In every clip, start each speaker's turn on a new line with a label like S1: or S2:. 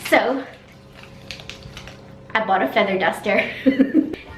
S1: So I bought a feather duster.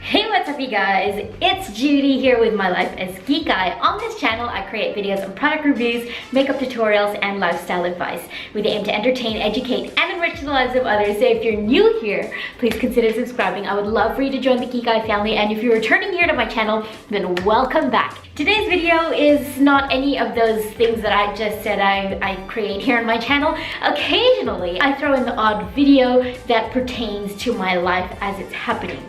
S1: Hey, what's up you guys? It's Judy here with my life as Kikay. On this channel, I create videos on product reviews, makeup tutorials, and lifestyle advice with the aim to entertain, educate, and enrich the lives of others. So if you're new here, please consider subscribing. I would love for you to join the Kikay family, and if you're returning here to my channel, then welcome back. Today's video is not any of those things that I just said I create here on my channel. Occasionally, I throw in the odd video that pertains to my life as it's happening.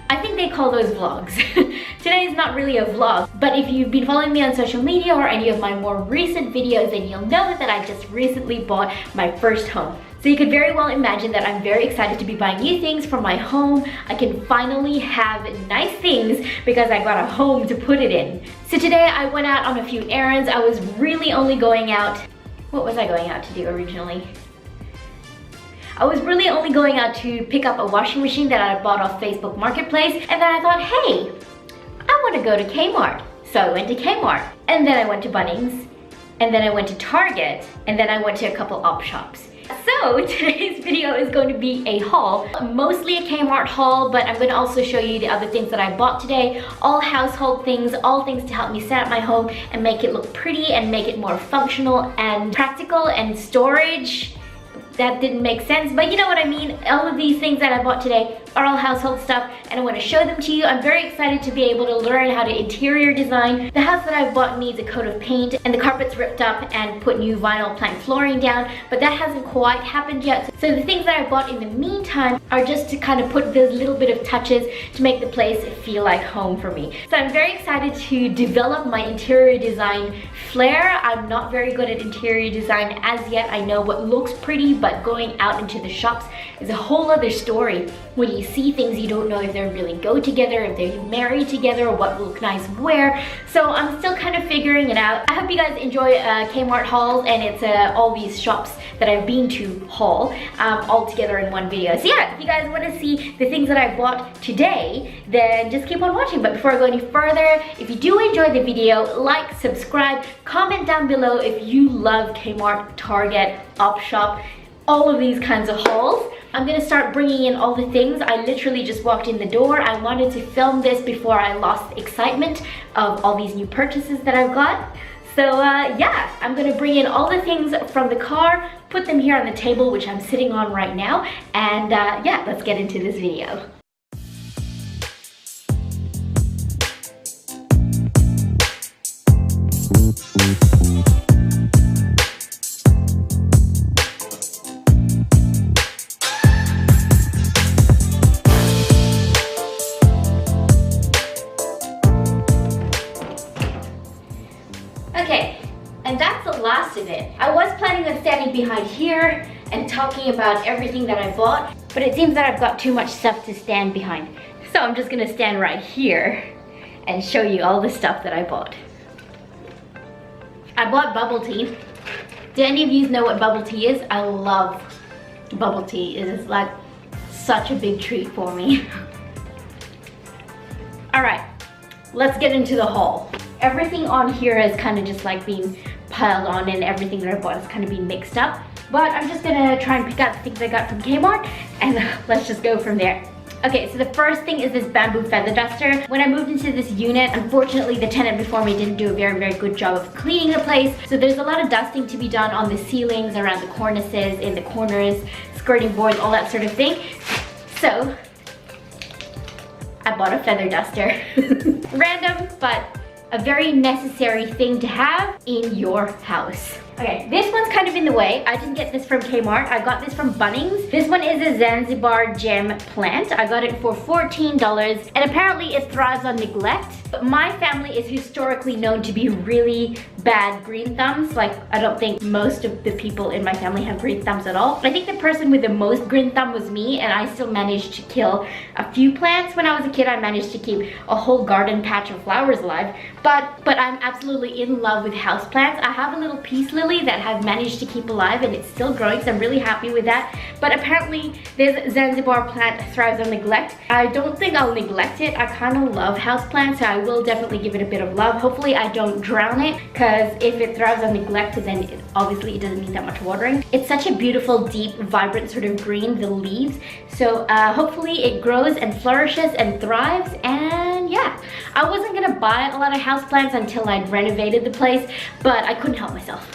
S1: I think they call those vlogs. Today is not really a vlog, but if you've been following me on social media or any of my more recent videos, then you'll know that I just recently bought my first home. So you could very well imagine that I'm very excited to be buying new things for my home. I can finally have nice things because I got a home to put it in. So today I went out on a few errands. I was really only going out, what was I going out to do originally? I was really only going out to pick up a washing machine that I bought off Facebook Marketplace, and then I thought, hey, I want to go to Kmart. So I went to Kmart, and then I went to Bunnings, and then I went to Target, and then I went to a couple Opshops. So today's video is going to be a haul, mostly a Kmart haul, but I'm going to also show you the other things that I bought today, all household things, all things to help me set up my home and make it look pretty and make it more functional and practical and storage. That didn't make sense, but you know what I mean. All of these things that I bought today are all household stuff, and I want to show them to you. I'm very excited to be able to learn how to interior design. The house that I've bought needs a coat of paint, and the carpet's ripped up and put new vinyl plank flooring down, but that hasn't quite happened yet. So the things that I bought in the meantime are just to kind of put those little bit of touches to make the place feel like home for me. So I'm very excited to develop my interior design flair. I'm not very good at interior design as yet. I know what looks pretty, but going out into the shops is a whole other story. When you see things, you don't know if they really go together, if they marry together, or what will look nice where. So I'm still kind of figuring it out. I hope you guys enjoy Kmart hauls, and it's all these shops that I've been to haul all together in one video. So yeah, if you guys want to see the things that I bought today, then just keep on watching. But before I go any further, if you do enjoy the video, like, subscribe, comment down below if you love Kmart, Target, Opshop, all of these kinds of hauls. I'm gonna start bringing in all the things. I literally just walked in the door. I wanted to film this before I lost excitement of all these new purchases that I've got. So yeah, I'm gonna bring in all the things from the car, put them here on the table, which I'm sitting on right now, and yeah, let's get into this video. Okay, and that's the last of it. I was planning on standing behind here and talking about everything that I bought, but it seems that I've got too much stuff to stand behind. So I'm just gonna stand right here and show you all the stuff that I bought. I bought bubble tea. Do any of you know what bubble tea is? I love bubble tea. It is like such a big treat for me. All right, let's get into the haul. Everything on here is kind of just like being piled on, and everything that I bought is kind of being mixed up. But I'm just gonna try and pick out the things I got from Kmart, and let's just go from there. Okay, so the first thing is this bamboo feather duster. When I moved into this unit, unfortunately the tenant before me didn't do a very good job of cleaning the place. So there's a lot of dusting to be done on the ceilings, around the cornices, in the corners, skirting boards, all that sort of thing. So I bought a feather duster. Random, but a very necessary thing to have in your house. Okay, this one's kind of in the way. I didn't get this from Kmart. I got this from Bunnings. This one is a Zanzibar Jim Plant. I got it for $14, and apparently it thrives on neglect. But my family is historically known to be really bad green thumbs. Like, I don't think most of the people in my family have green thumbs at all. I think the person with the most green thumb was me, and I still managed to kill a few plants. When I was a kid, I managed to keep a whole garden patch of flowers alive. But I'm absolutely in love with houseplants. I have a little peace lily lily that I've managed to keep alive, and it's still growing, so I'm really happy with that. But apparently this Zanzibar plant thrives on neglect. I don't think I'll neglect it. I kind of love houseplants, so I will definitely give it a bit of love. Hopefully I don't drown it, because if it thrives on neglect, then obviously it doesn't need that much watering. It's such a beautiful, deep, vibrant sort of green, the leaves. So hopefully it grows and flourishes and thrives. And yeah, I wasn't gonna buy a lot of houseplants until I'd renovated the place, but I couldn't help myself.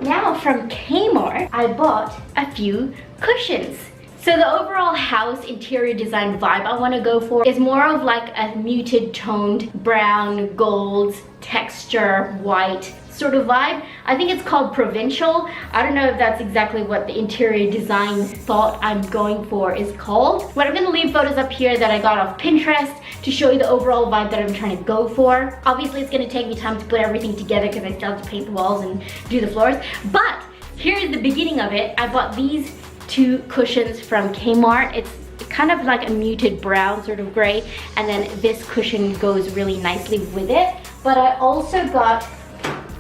S1: Now from Kmart, I bought a few cushions. So the overall house interior design vibe I want to go for is more of like a muted toned brown, gold, texture, white sort of vibe. I think it's called provincial. I don't know if that's exactly what the interior design thought I'm going for is called. But I'm gonna leave photos up here that I got off Pinterest to show you the overall vibe that I'm trying to go for. Obviously it's gonna take me time to put everything together because I still have to paint the walls and do the floors. But here's the beginning of it. I bought these two cushions from Kmart. It's kind of like a muted brown sort of gray, and then this cushion goes really nicely with it. But I also got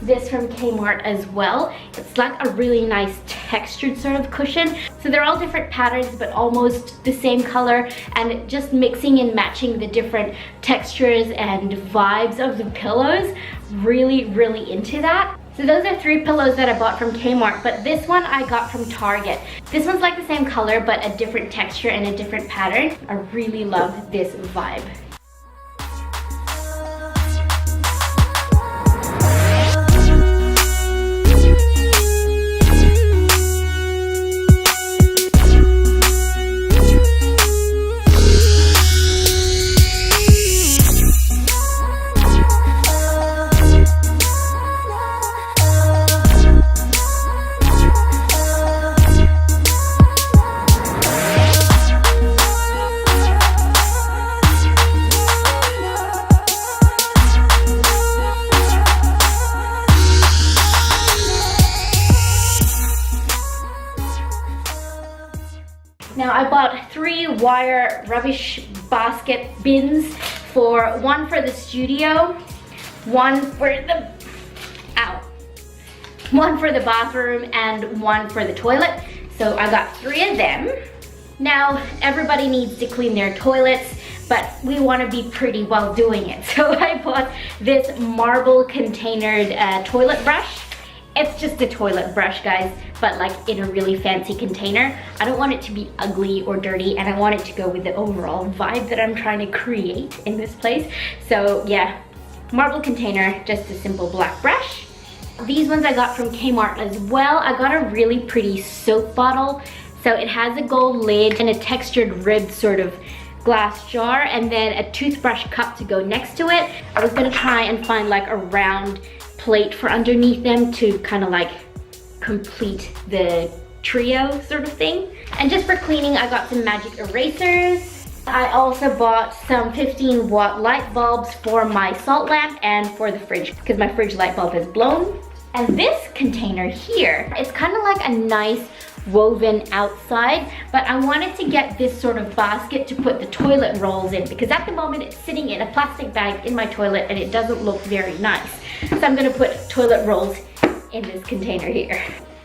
S1: this from Kmart as well. It's like a really nice textured sort of cushion. So they're all different patterns but almost the same color, and just mixing and matching the different textures and vibes of the pillows. Really into that. So those are 3 pillows that I bought from Kmart, but this one I got from Target. This one's like the same color but a different texture and a different pattern. I really love this vibe. Now I bought 3 wire rubbish basket bins, one for the studio, one for the bathroom, and one for the toilet. So I got 3 of them. Now everybody needs to clean their toilets, but we want to be pretty while doing it. So I bought this marble containered toilet brush. It's just a toilet brush, guys, but like in a really fancy container. I don't want it to be ugly or dirty, and I want it to go with the overall vibe that I'm trying to create in this place. So yeah, marble container, just a simple black brush. These ones I got from Kmart as well. I got a really pretty soap bottle. So it has a gold lid and a textured ribbed sort of glass jar, and then a toothbrush cup to go next to it. I was gonna try and find like a round plate for underneath them to kind of like complete the trio sort of thing. And just for cleaning, I got some magic erasers. I also bought some 15-watt light bulbs for my salt lamp and for the fridge, because my fridge light bulb is blown. And this container here, it's kind of like a nice woven outside, but I wanted to get this sort of basket to put the toilet rolls in, because at the moment it's sitting in a plastic bag in my toilet and it doesn't look very nice. So I'm gonna put toilet rolls in this container here.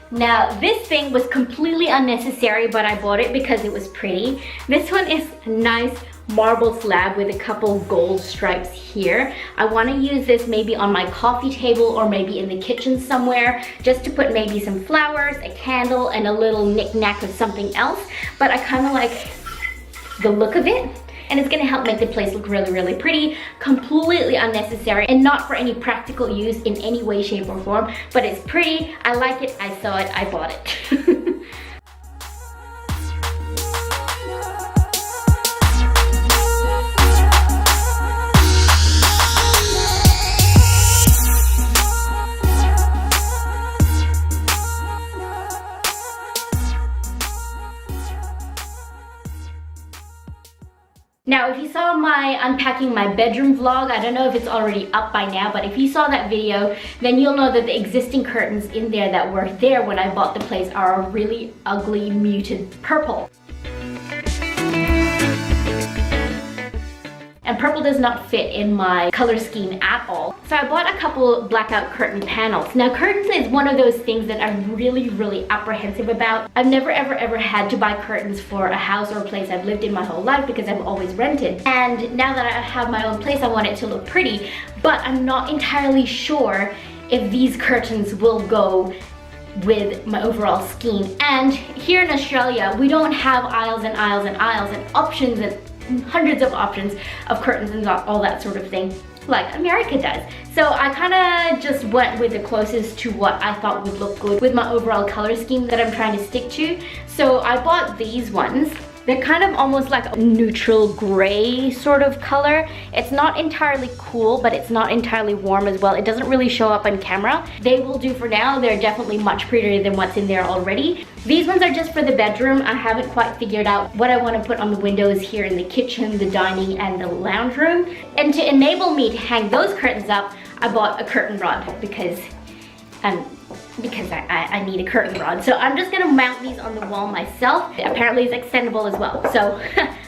S1: Now this thing was completely unnecessary, but I bought it because it was pretty. This one is a nice marble slab with a couple gold stripes here. I want to use this maybe on my coffee table or maybe in the kitchen somewhere, just to put maybe some flowers, a candle, and a little knick-knack of something else. But I kind of like the look of it, and it's gonna help make the place look really pretty. Completely unnecessary and not for any practical use in any way, shape, or form, but it's pretty. I like it, I saw it, I bought it. Now, if you saw my unpacking my bedroom vlog, I don't know if it's already up by now, but if you saw that video, then you'll know that the existing curtains in there that were there when I bought the place are a really ugly muted purple. And purple does not fit in my color scheme at all. So I bought a couple blackout curtain panels. Now, curtains is one of those things that I'm really apprehensive about. I've never ever had to buy curtains for a house or a place I've lived in my whole life because I've always rented. And now that I have my own place, I want it to look pretty, but I'm not entirely sure if these curtains will go with my overall scheme. And here in Australia, we don't have aisles and aisles and aisles and options and hundreds of options of curtains and all that sort of thing like America does. So I kind of just went with the closest to what I thought would look good with my overall color scheme that I'm trying to stick to. So I bought these ones. They're kind of almost like a neutral gray sort of color. It's not entirely cool, but it's not entirely warm as well. It doesn't really show up on camera. They will do for now. They're definitely much prettier than what's in there already. These ones are just for the bedroom. I haven't quite figured out what I want to put on the windows here in the kitchen, the dining, and the lounge room. And to enable me to hang those curtains up, I bought a curtain rod because I need a curtain rod. So I'm just gonna mount these on the wall myself. Apparently it's extendable as well. So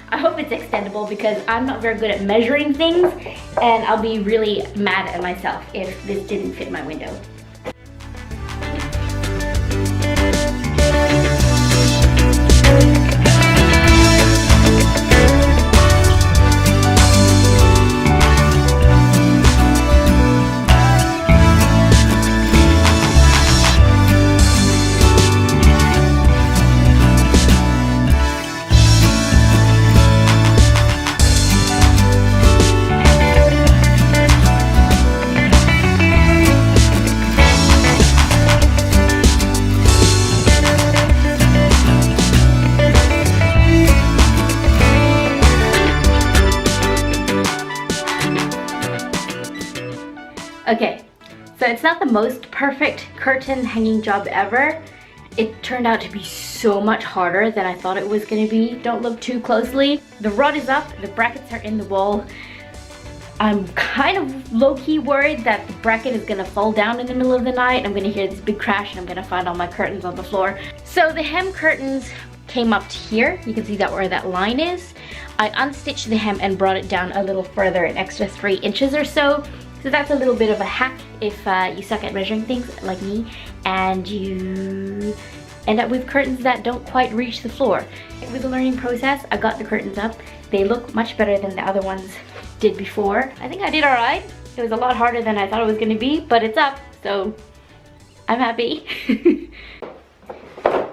S1: I hope it's extendable because I'm not very good at measuring things and I'll be really mad at myself if this didn't fit my window. Okay, so it's not the most perfect curtain hanging job ever. It turned out to be so much harder than I thought it was gonna be. Don't look too closely. The rod is up, the brackets are in the wall. I'm kind of low-key worried that the bracket is gonna fall down in the middle of the night. I'm gonna hear this big crash and I'm gonna find all my curtains on the floor. So the hem curtains came up to here. You can see that where that line is. I unstitched the hem and brought it down a little further, an extra 3 inches or so. So that's a little bit of a hack if you suck at measuring things like me and you end up with curtains that don't quite reach the floor. With the learning process, I got the curtains up. They look much better than the other ones did before. I think I did alright. It was a lot harder than I thought it was gonna be, but it's up, so I'm happy.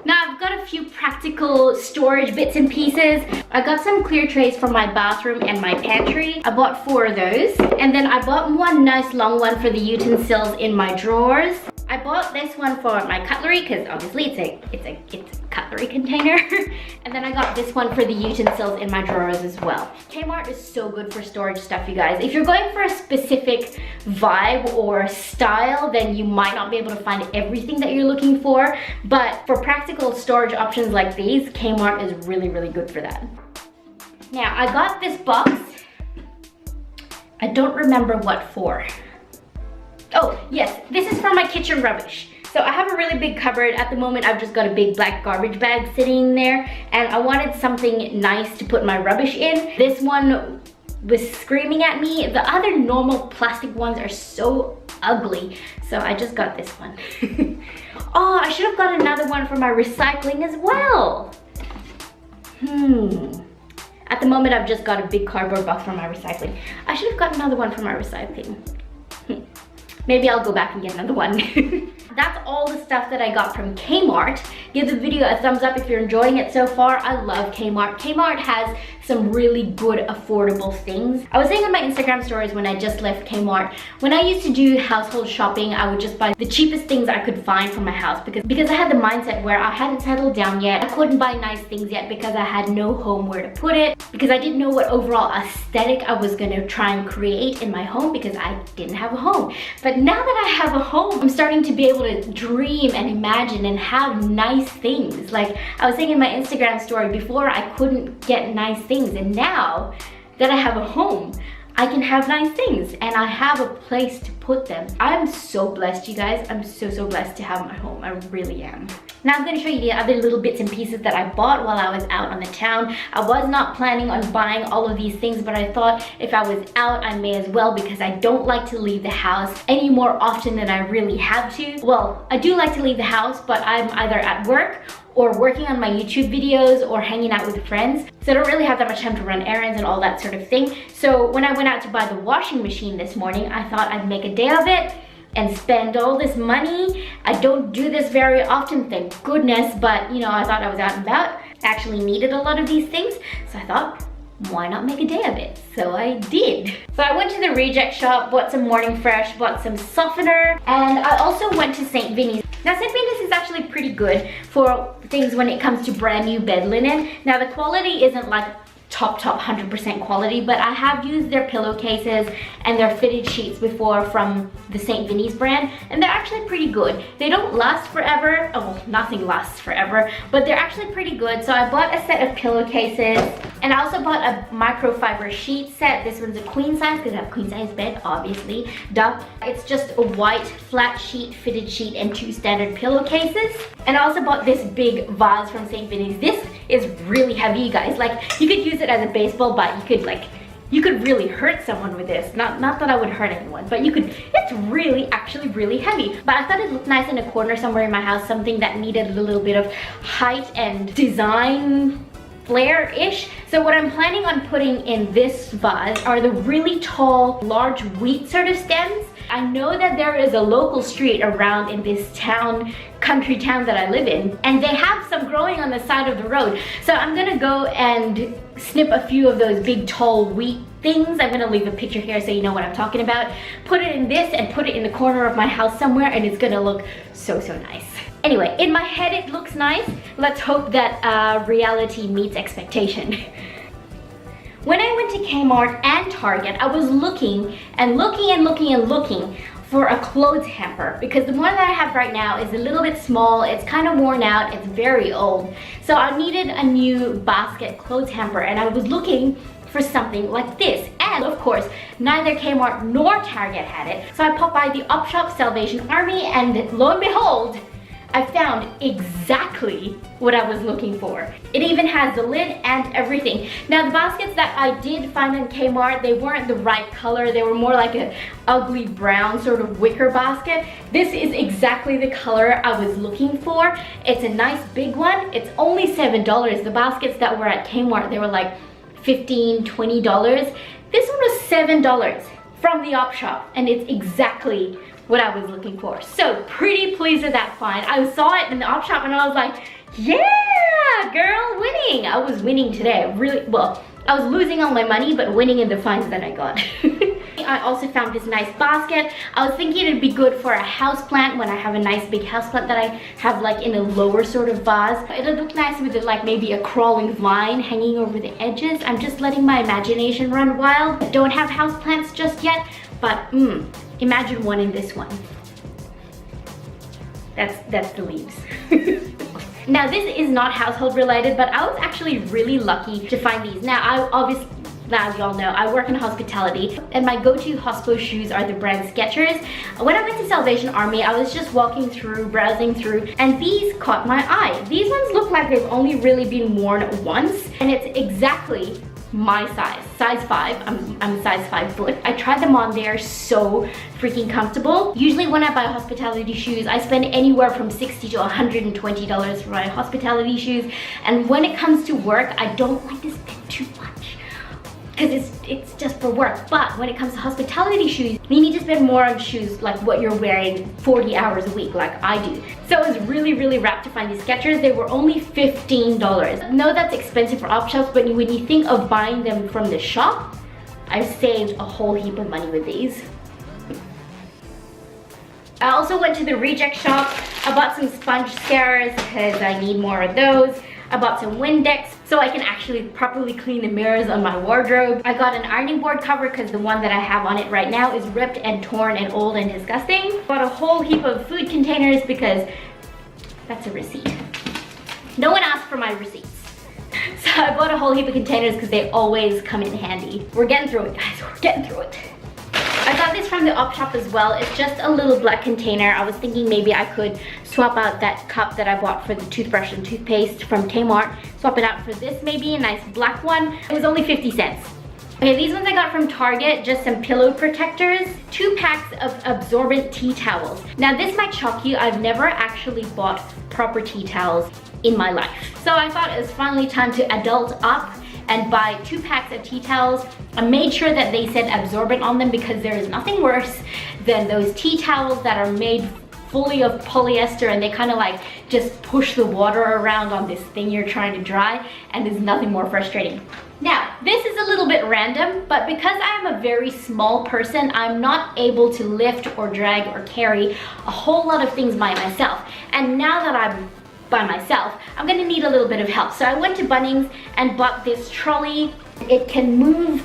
S1: Now I've got a few practical storage bits and pieces. I got some clear trays for my bathroom and my pantry. I bought 4 of those. And then I bought one nice long one for the utensils in my drawers. I bought this one for my cutlery because obviously it's a cutlery container. And then I got this one for the utensils in my drawers as well. Kmart is so good for storage stuff, you guys. If you're going for a specific vibe or style, then you might not be able to find everything that you're looking for. But for practical storage options like these, Kmart is really good for that. Now, I got this box. I don't remember what for. Oh, yes, this is for my kitchen rubbish. So I have a really big cupboard. At the moment, I've just got a big black garbage bag sitting there, and I wanted something nice to put my rubbish in. This one was screaming at me. The other normal plastic ones are so ugly, so I just got this one. Oh, I should have got another one for my recycling as well. At the moment, I've just got a big cardboard box for my recycling. I should have got another one for my recycling. Maybe I'll go back and get another one. That's all the stuff that I got from Kmart. Give the video a thumbs up if you're enjoying it so far. I love Kmart. Kmart has some really good affordable things. I was saying on my Instagram stories when I just left Kmart, when I used to do household shopping, I would just buy the cheapest things I could find for my house because I had the mindset where I hadn't settled down yet. I couldn't buy nice things yet because I had no home where to put it, because I didn't know what overall aesthetic I was gonna try and create in my home because I didn't have a home. But now that I have a home, I'm starting to be able to dream and imagine and have nice things. Like I was saying in my Instagram story, before I couldn't get nice things things, and now that I have a home, I can have nice things and I have a place to put them. I'm so blessed, you guys. I'm so blessed to have my home. I really am. Now I'm going to show you the other little bits and pieces that I bought while I was out on the town. I was not planning on buying all of these things, but I thought if I was out, I may as well, because I don't like to leave the house any more often than I really have to. Well, I do like to leave the house, but I'm either at work or working on my YouTube videos or hanging out with friends. So I don't really have that much time to run errands and all that sort of thing. So when I went out to buy the washing machine this morning, I thought I'd make a day of it and spend all this money. I don't do this very often, thank goodness, but you know, I thought I was out and about. I actually needed a lot of these things, so I thought, why not make a day of it? So I did. So I went to the reject shop, bought some Morning Fresh, bought some softener, and I also went to St. Vinny's. Now St. Vinny's is actually pretty good for things when it comes to brand new bed linen. Now the quality isn't like top 100% quality, but I have used their pillowcases and their fitted sheets before from the St. Vinny's brand, and they're actually pretty good. They don't last forever. Oh, well, nothing lasts forever, but they're actually pretty good. So I bought a set of pillowcases, and I also bought a microfiber sheet set. This one's a queen size because I have a queen size bed, obviously. Duh. It's just a white flat sheet, fitted sheet, and 2 standard pillowcases. And I also bought this big vase from St. Vinny's. This is really heavy, you guys. Like, you could use it as a baseball bat. You could really hurt someone with this. Not that I would hurt anyone, but you could. It's really, actually really heavy. But I thought it looked nice in a corner somewhere in my house, something that needed a little bit of height and design flair-ish. So what I'm planning on putting in this vase are the really tall, large wheat sort of stems. I know that there is a local street around in this town, country town that I live in, and they have some growing on the side of the road. So I'm gonna go and snip a few of those big tall wheat things. I'm gonna leave a picture here so you know what I'm talking about. Put it in this and put it in the corner of my house somewhere, and it's gonna look so nice. Anyway, in my head it looks nice. Let's hope that reality meets expectation. When I went to Kmart and Target, I was looking for a clothes hamper, because the one that I have right now is a little bit small, it's kind of worn out, it's very old. So I needed a new basket clothes hamper, and I was looking for something like this. And of course, neither Kmart nor Target had it. So I popped by the Opshops Salvation Army, and lo and behold, I found exactly what I was looking for. It even has the lid and everything. Now the baskets that I did find in Kmart, they weren't the right color. They were more like an ugly brown sort of wicker basket. This is exactly the color I was looking for. It's a nice big one. It's only $7. The baskets that were at Kmart, they were like $15, $20. This one was $7 from the op shop, and it's exactly what I was looking for. So pretty pleased with that find. I saw it in the op shop and I was like, yeah, girl, winning. I was winning today. Really, well, I was losing all my money, but winning in the finds that I got. I also found this nice basket. I was thinking it'd be good for a house plant when I have a nice big house plant that I have like in a lower sort of vase. It'll look nice with it, like maybe a crawling vine hanging over the edges. I'm just letting my imagination run wild. I don't have house plants just yet, but imagine one in this one. That's the leaves. Now this is not household related, but I was actually really lucky to find these. Now as y'all know, I work in hospitality, and my go-to hospo shoes are the brand Skechers. When I went to Salvation Army, I was just walking through, browsing through, and these caught my eye. These ones look like they've only really been worn once, and it's exactly my size 5. I'm a size 5 foot. I tried them on, they're so freaking comfortable. Usually when I buy hospitality shoes, I spend anywhere from $60 to $120 for my hospitality shoes, and when it comes to work, I don't like to spend too much because it's just for work. But when it comes to hospitality shoes, you need to spend more on shoes like what you're wearing 40 hours a week like I do. So I was really rapt to find these Skechers. They were only $15. I know that's expensive for Opshops, but when you think of buying them from the shop, I've saved a whole heap of money with these. I also went to the reject shop. I bought some sponge scarers because I need more of those. I bought some Windex so I can actually properly clean the mirrors on my wardrobe. I got an ironing board cover because the one that I have on it right now is ripped and torn and old and disgusting. Bought a whole heap of food containers because that's a receipt. No one asked for my receipts. So I bought a whole heap of containers because they always come in handy. We're getting through it, guys. We're getting through it. I got this from the Opshop as well. It's just a little black container. I was thinking maybe I could swap out that cup that I bought for the toothbrush and toothpaste from Kmart. Swap it out for this maybe, a nice black one. It was only 50 cents. Okay, these ones I got from Target, just some pillow protectors. 2 packs of absorbent tea towels. Now this might shock you, I've never actually bought proper tea towels in my life. So I thought it was finally time to adult up and buy 2 packs of tea towels. I made sure that they said absorbent on them because there is nothing worse than those tea towels that are made fully of polyester and they kind of like just push the water around on this thing you're trying to dry, and there's nothing more frustrating. Now, this is a little bit random, but because I am a very small person, I'm not able to lift or drag or carry a whole lot of things by myself. And now that I'm by myself, I'm gonna need a little bit of help. So I went to Bunnings and bought this trolley. It can move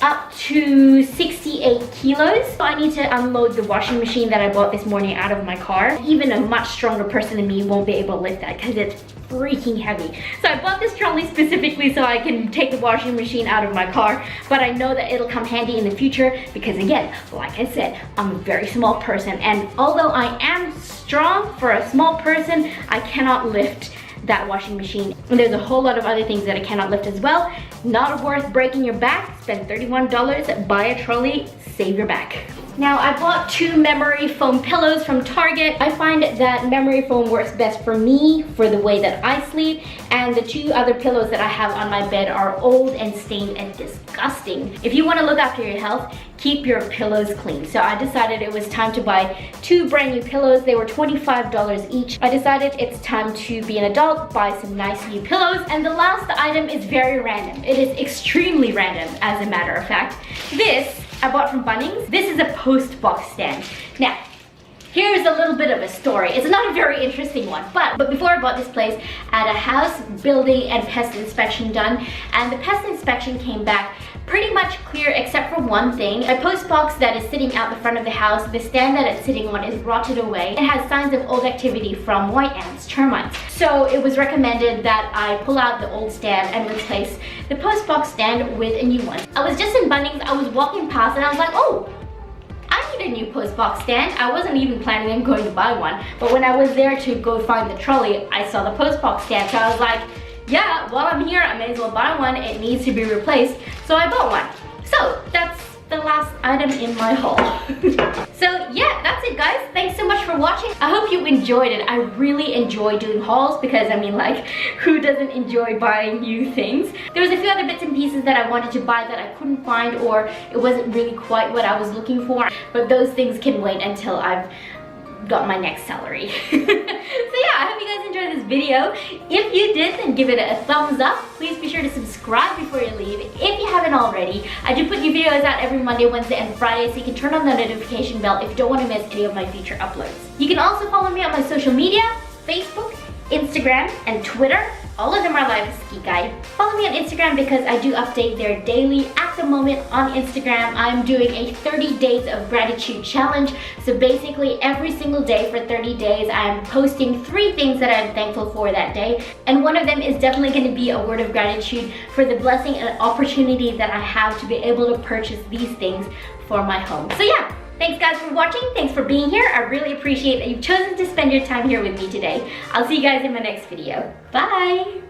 S1: up to 68 kilos. So I need to unload the washing machine that I bought this morning out of my car. Even a much stronger person than me won't be able to lift that because it's freaking heavy. So I bought this trolley specifically so I can take the washing machine out of my car, but I know that it'll come handy in the future because again, like I said, I'm a very small person, and although I am strong for a small person, I cannot lift that washing machine. And there's a whole lot of other things that I cannot lift as well. Not worth breaking your back. Spend $31, buy a trolley, save your back. Now I bought 2 memory foam pillows from Target. I find that memory foam works best for me for the way that I sleep, and the 2 other pillows that I have on my bed are old and stained and disgusting. If you want to look after your health, keep your pillows clean. So I decided it was time to buy 2 brand new pillows. They were $25 each. I decided it's time to be an adult, buy some nice new pillows. And the last item is very random. It is extremely random, as a matter of fact. This I bought from Bunnings. This is a post box stand. Now, here's a little bit of a story. It's not a very interesting one, but before I bought this place, I had a house building and pest inspection done, and the pest inspection came back pretty much clear except for one thing. A post box that is sitting out the front of the house, the stand that it's sitting on is rotted away. It has signs of old activity from white ants, termites. So it was recommended that I pull out the old stand and replace the post box stand with a new one. I was just in Bunnings, I was walking past and I was like, oh, I need a new post box stand. I wasn't even planning on going to buy one, but when I was there to go find the trolley, I saw the post box stand, so I was like, yeah, while I'm here, I may as well buy one. It needs to be replaced, so I bought one. So that's the last item in my haul. So yeah, that's it guys. Thanks so much for watching. I hope you enjoyed it. I really enjoy doing hauls because I mean, like, who doesn't enjoy buying new things? There was a few other bits and pieces that I wanted to buy that I couldn't find, or it wasn't really quite what I was looking for, but those things can wait until I've got my next salary. So yeah, I hope you guys enjoyed this video. If you did, then give it a thumbs up. Please be sure to subscribe before you leave if you haven't already. I do put new videos out every Monday, Wednesday, and Friday, so you can turn on the notification bell if you don't want to miss any of my future uploads. You can also follow me on my social media, Facebook, Instagram, and Twitter. All of them are lifeaskikay. Follow me on Instagram because I do update there daily. At the moment on Instagram, I'm doing a 30 days of gratitude challenge. So basically every single day for 30 days, I am posting 3 things that I'm thankful for that day. And one of them is definitely going to be a word of gratitude for the blessing and opportunity that I have to be able to purchase these things for my home. So yeah. Thanks guys for watching, thanks for being here. I really appreciate that you've chosen to spend your time here with me today. I'll see you guys in my next video. Bye!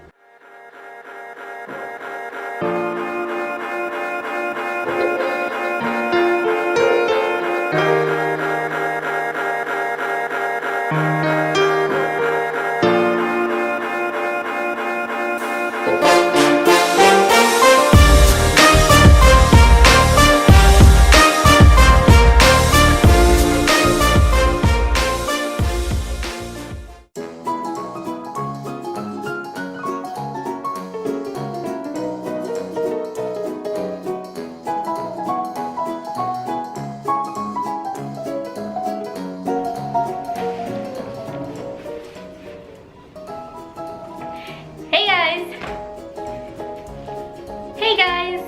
S1: Hey guys!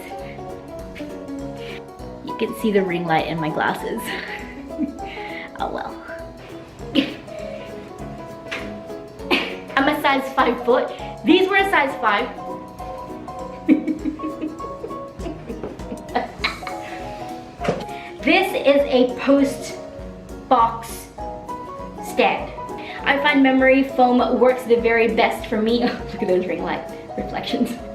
S1: You can see the ring light in my glasses. Oh well. I'm a size 5 foot. These were a size 5. is a post box stand. I find memory foam works the very best for me. Look at those ring light reflections.